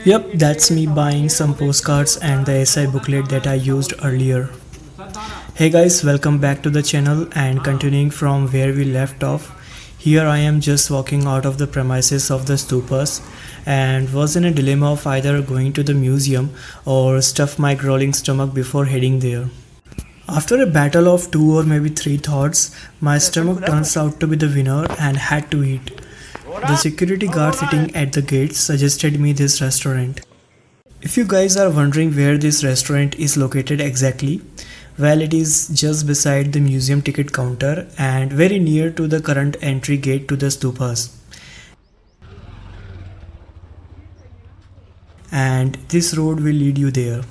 Yep, that's me buying some postcards and the SI booklet that I used earlier. Hey guys, welcome back to the channel and continuing from where we left off. Here I am just walking out of the premises of the stupas and was in a dilemma of either going to the museum or stuff my growling stomach before heading there. After a battle of two or maybe three thoughts, my stomach turns out to be the winner and had to eat. The security guard sitting at the gate suggested me this restaurant. If you guys are wondering where this restaurant is located exactly, well, it is just beside the museum ticket counter and very near to the current entry gate to the stupas. And this road will lead you there.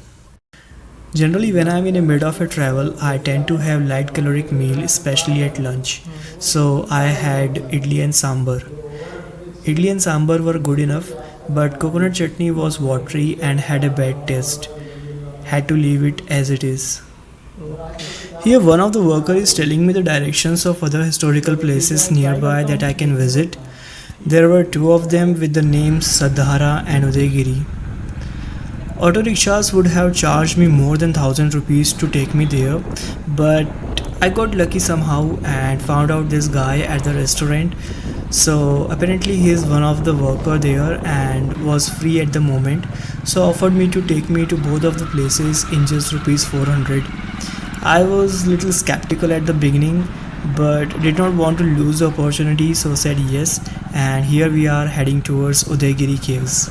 Generally, when I'm in the mid of a travel, I tend to have light caloric meal, especially at lunch. So I had idli and sambar. Idli and sambar were good enough, but coconut chutney was watery and had a bad taste. Had to leave it as it is. Here, one of the workers is telling me the directions of other historical places nearby that I can visit. There were two of them with the names Sadhara and Udaigiri. Auto rickshaws would have charged me more than 1000 rupees to take me there, but I got lucky somehow and found out this guy at the restaurant. So apparently he is one of the worker there and was free at the moment, so offered me to take me to both of the places in just rupees 400. I was little skeptical at the beginning but did not want to lose the opportunity, so said yes, and here we are heading towards Udaigiri caves.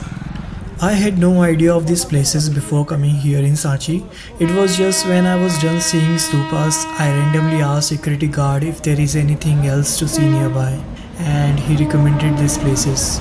I had no idea of these places before coming here in Sanchi. It was just when I was done seeing stupas, I randomly asked security guard if there is anything else to see nearby, and he recommended these places.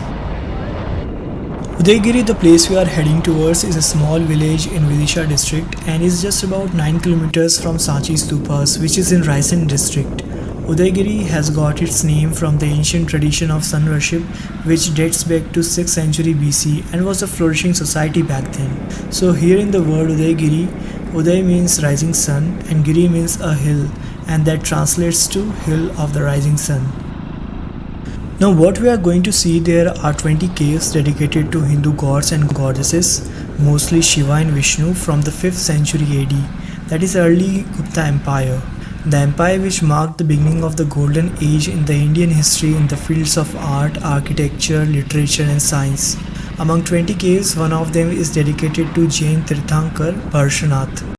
Udaigiri, the place we are heading towards, is a small village in Vidisha district and is just about 9 kilometers from Sanchi Stupas, which is in Raisen district. Udaigiri has got its name from the ancient tradition of sun worship, which dates back to 6th century BC and was a flourishing society back then. So here in the word Udaigiri, Uday means rising sun and Giri means a hill, and that translates to hill of the rising sun. Now what we are going to see there are 20 caves dedicated to Hindu gods and goddesses, mostly Shiva and Vishnu from the 5th century AD, that is early Gupta Empire. The empire which marked the beginning of the golden age in the Indian history in the fields of art, architecture, literature and science. Among 20 caves, one of them is dedicated to Jain Tirthankar Parshvanath.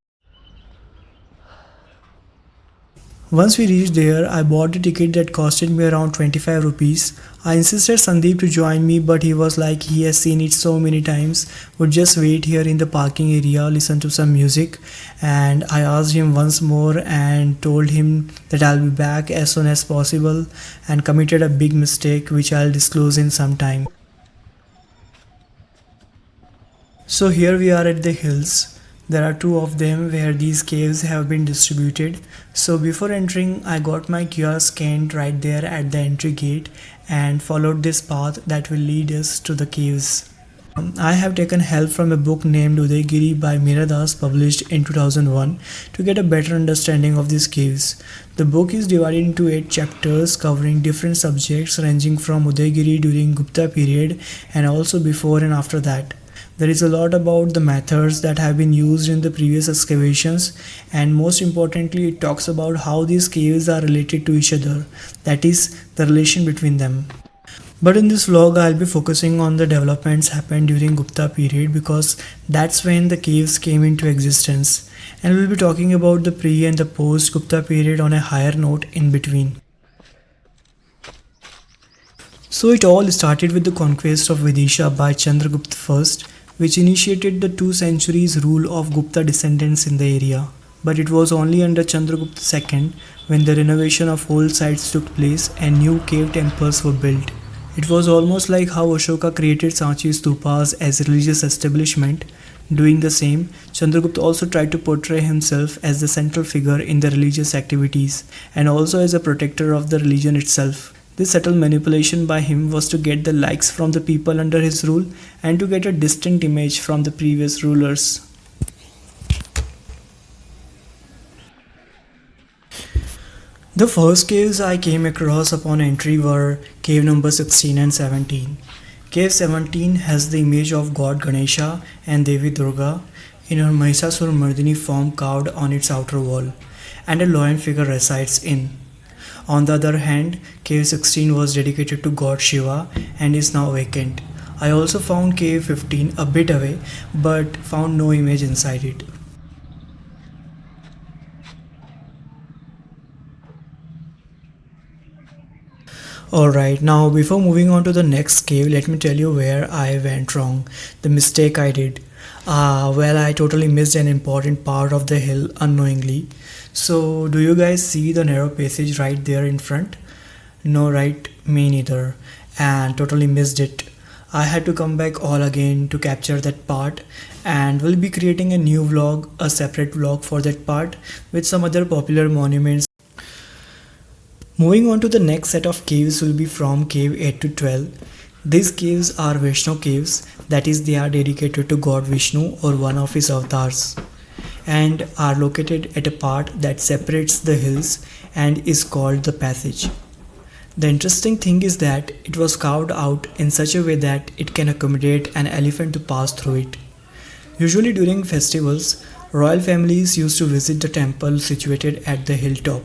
Once we reached there, I bought a ticket that costed me around 25 rupees. I insisted Sandeep to join me, but he was like he has seen it so many times, would just wait here in the parking area, listen to some music, and I asked him once more and told him that I'll be back as soon as possible and committed a big mistake which I'll disclose in some time. So here we are at the hills. There are two of them where these caves have been distributed. So before entering, I got my QR scanned right there at the entry gate and followed this path that will lead us to the caves. I have taken help from a book named Udaigiri by Meera Das, published in 2001, to get a better understanding of these caves. The book is divided into 8 chapters covering different subjects ranging from Udaigiri during Gupta period and also before and after that. There is a lot about the methods that have been used in the previous excavations, and most importantly it talks about how these caves are related to each other, that is, the relation between them. But in this vlog I'll be focusing on the developments happened during Gupta period because that's when the caves came into existence, and we'll be talking about the pre and the post Gupta period on a higher note in between. So it all started with the conquest of Vidisha by Chandragupta I, which initiated the 2 centuries rule of Gupta descendants in the area. But it was only under Chandragupta II when the renovation of old sites took place and new cave temples were built. It was almost like how Ashoka created Sanchi Stupas as a religious establishment. Doing the same, Chandragupta also tried to portray himself as the central figure in the religious activities and also as a protector of the religion itself. This subtle manipulation by him was to get the likes from the people under his rule and to get a distinct image from the previous rulers. The first caves I came across upon entry were cave number 16 and 17. Cave 17 has the image of God Ganesha and Devi Durga in her Mahishasur Mardini form carved on its outer wall, and a lion figure resides in. On the other hand, Cave 16 was dedicated to God Shiva and is now vacant. I also found Cave 15 a bit away but found no image inside it. Alright, now before moving on to the next cave, let me tell you where I went wrong, the mistake I did. Well, I totally missed an important part of the hill unknowingly. So, do you guys see the narrow passage right there in front? No, right? Me neither. And totally missed it. I had to come back all again to capture that part, and we'll be creating a new vlog, a separate vlog for that part with some other popular monuments. Moving on to the next set of caves will be from cave 8 to 12. These caves are Vishnu caves, that is, they are dedicated to God Vishnu or one of his avatars, and are located at a part that separates the hills and is called the passage. The interesting thing is that it was carved out in such a way that it can accommodate an elephant to pass through it. Usually during festivals, royal families used to visit the temple situated at the hilltop.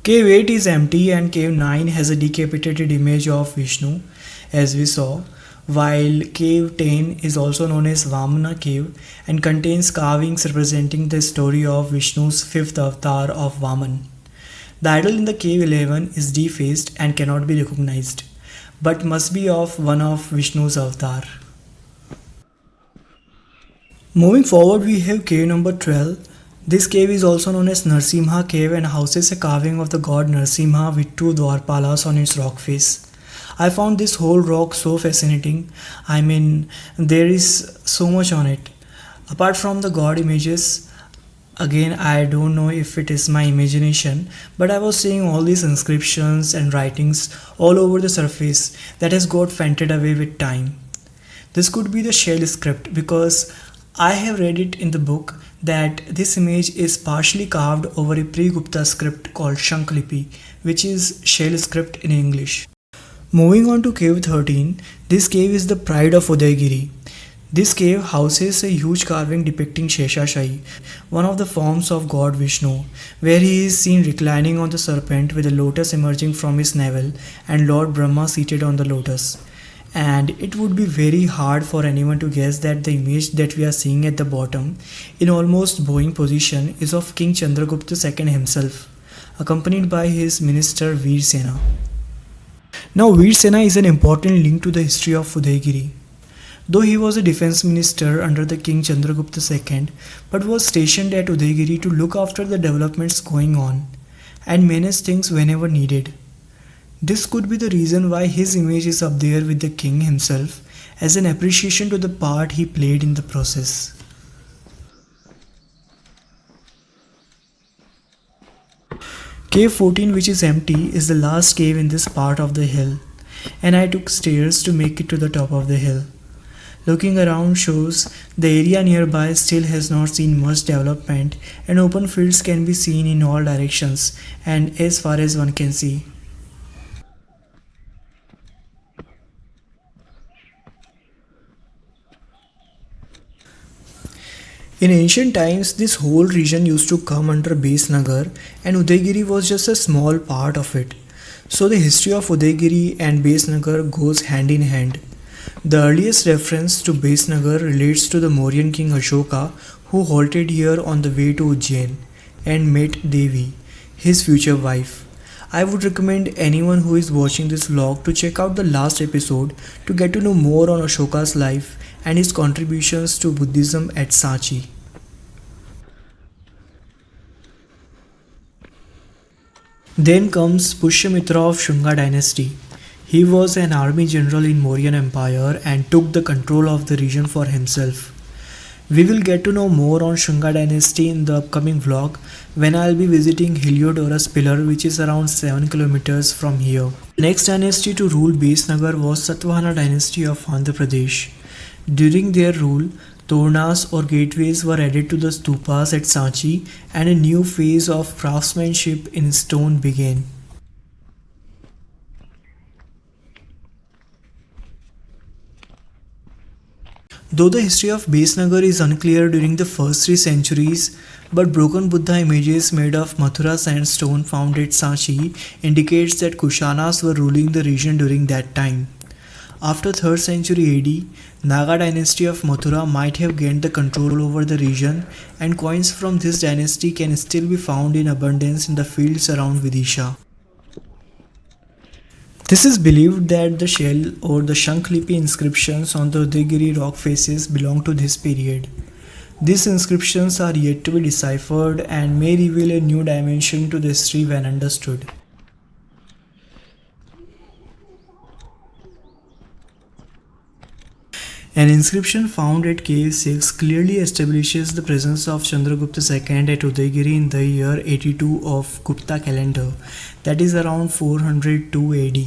Cave 8 is empty and Cave 9 has a decapitated image of Vishnu, as we saw, while Cave 10 is also known as Vamana Cave and contains carvings representing the story of Vishnu's fifth avatar of Vaman. The idol in the cave 11 is defaced and cannot be recognized, but must be of one of Vishnu's avatar. Moving forward, we have cave number 12. This cave is also known as Narsimha Cave and houses a carving of the god Narsimha with two Dwarpalas on its rock face. I found this whole rock so fascinating. I mean, there is so much on it. Apart from the god images, again, I don't know if it is my imagination, but I was seeing all these inscriptions and writings all over the surface that has got fainted away with time. This could be the shell script because I have read it in the book that this image is partially carved over a pre-Gupta script called Shanklipi, which is shell script in English. Moving on to cave 13, this cave is the pride of Udaigiri. This cave houses a huge carving depicting Sheshashahi, one of the forms of God Vishnu, where he is seen reclining on the serpent with a lotus emerging from his navel and Lord Brahma seated on the lotus. And it would be very hard for anyone to guess that the image that we are seeing at the bottom, in almost bowing position, is of King Chandragupta II himself, accompanied by his minister Veer Sena. Now, Veer Sena is an important link to the history of Udaigiri. Though he was a defense minister under the King Chandragupta II, but was stationed at Udaigiri to look after the developments going on and manage things whenever needed. This could be the reason why his image is up there with the king himself as an appreciation to the part he played in the process. Cave 14, which is empty, is the last cave in this part of the hill, and I took stairs to make it to the top of the hill. Looking around shows the area nearby still has not seen much development and open fields can be seen in all directions and as far as one can see. In ancient times, this whole region used to come under Besnagar and Udaigiri was just a small part of it. So the history of Udaigiri and Besnagar goes hand in hand. The earliest reference to Besnagar relates to the Mauryan king Ashoka, who halted here on the way to Ujjain and met Devi, his future wife. I would recommend anyone who is watching this vlog to check out the last episode to get to know more on Ashoka's life and his contributions to Buddhism at Sanchi. Then comes Pushyamitra of Shunga dynasty. He was an army general in Mauryan Empire and took the control of the region for himself. We will get to know more on Shunga dynasty in the upcoming vlog when I will be visiting Heliodorus Pillar, which is around 7 kilometers from here. The next dynasty to rule Besnagar was Satvahana dynasty of Andhra Pradesh. During their rule, tornas or gateways were added to the stupas at Sanchi and a new phase of craftsmanship in stone began. Though the history of Besnagar is unclear during the first 3 centuries, but broken Buddha images made of Mathura sandstone found at Sanchi indicates that Kushanas were ruling the region during that time. After 3rd century AD, Naga dynasty of Mathura might have gained the control over the region, and coins from this dynasty can still be found in abundance in the fields around Vidisha. This is believed that the shell or the Shanklipi inscriptions on the Udaigiri rock faces belong to this period. These inscriptions are yet to be deciphered and may reveal a new dimension to the history when understood. An inscription found at Cave 6 clearly establishes the presence of Chandragupta II at Udaigiri in the year 82 of Gupta calendar, that is around 402 AD.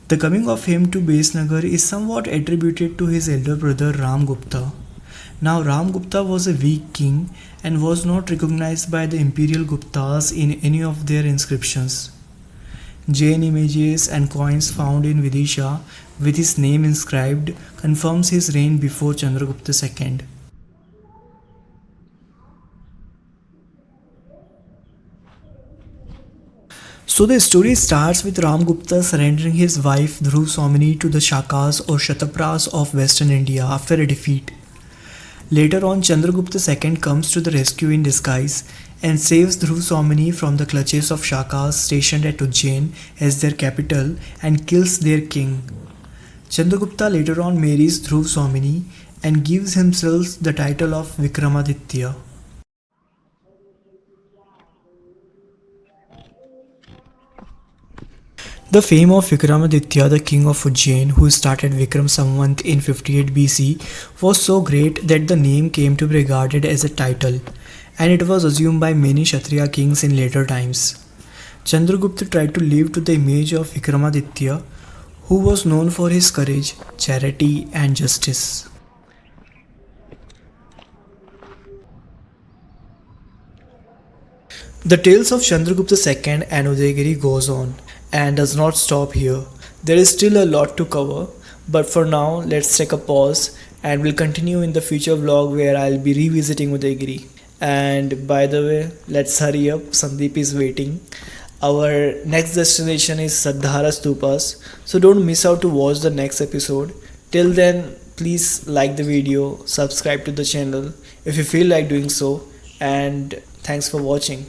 The coming of him to Besnagar is somewhat attributed to his elder brother Ram Gupta. Now Ram Gupta was a weak king and was not recognized by the imperial Guptas in any of their inscriptions. Jain images and coins found in Vidisha with his name inscribed confirms his reign before Chandragupta II. So the story starts with Ram Gupta surrendering his wife Dhruv Somani to the Shakas or Shatapras of western India after a defeat. Later on, Chandragupta II comes to the rescue in disguise and saves Dhruv Somani from the clutches of Shakas stationed at Ujjain as their capital and kills their king. Chandragupta later on marries Dhruv Somani and gives himself the title of Vikramaditya. The fame of Vikramaditya, the king of Ujjain, who started Vikram Samvat in 58 BC, was so great that the name came to be regarded as a title, and it was assumed by many Kshatriya kings in later times. Chandragupta tried to live to the image of Vikramaditya, who was known for his courage, charity, and justice. The tales of Chandragupta II and Udaigiri goes on and does not stop here. There is still a lot to cover, but for now let's take a pause and we'll continue in the future vlog where I'll be revisiting Udaigiri. And by the way, let's hurry up, Sandeep is waiting. Our next destination is Sanchi Stupas, so don't miss out to watch the next episode. Till then, please like the video, subscribe to the channel if you feel like doing so, and thanks for watching.